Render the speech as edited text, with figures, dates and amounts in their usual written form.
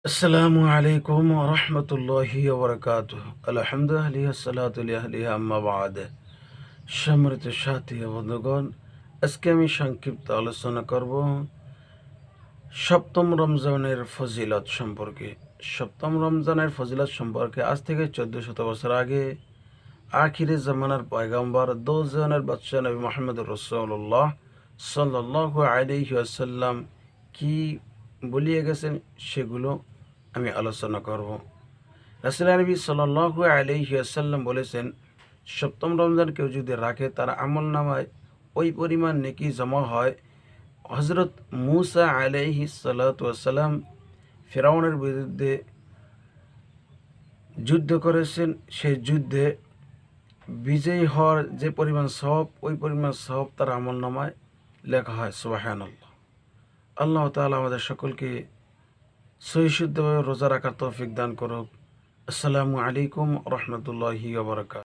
আসসালামু আলাইকুম রহমতুল্লাহি ওবরাকাতুহ। আলহামদুলিল্লাহ সালাতুল্লাহ আম্মা বাদ। সম্মানিত সাথী ও বন্ধুগণ, আজকে আমি সংক্ষিপ্ত আলোচনা করব সপ্তম রমজানের ফজিলত সম্পর্কে। সপ্তম রমজানের ফজিলত সম্পর্কে আজ থেকে 1400 বছর আগে আখিরে জামানার পয়গম্বর দোজানের বাদশাহ নবী মুহাম্মদ রাসূলুল্লাহ সাল্লাল্লাহু আলাইহি ওয়াসাল্লাম কি বলিয়ে গেছেন সেগুলো আমি আলোচনা করব। রাসূল নবী সাল্লাল্লাহু আলাইহি ওয়াসাল্লাম বলেছেন, সপ্তম রমজান কেউ যদি রাখে তার আমল নামায় ওই পরিমাণ নেকি জমা হয়। হযরত মূসা আলাইহিস সালাতু ওয়াসসালাম ফিরআউনের বিরুদ্ধে যুদ্ধ করেছেন, সেই যুদ্ধে বিজয়ী হওয়ার যে পরিমাণ সওয়াব, ওই পরিমাণ সওয়াব তার আমল নামায় লেখা হয়। সুবহানাল্লাহ। আল্লাহ তাআলা আমাদের সকলকে সহিশুদ্ধভাবে রোজা রাখার তৌফিক দান করুক। আসসালামু আলাইকুম রহমতুল্লাহি ওয়া বারাকাতুহু।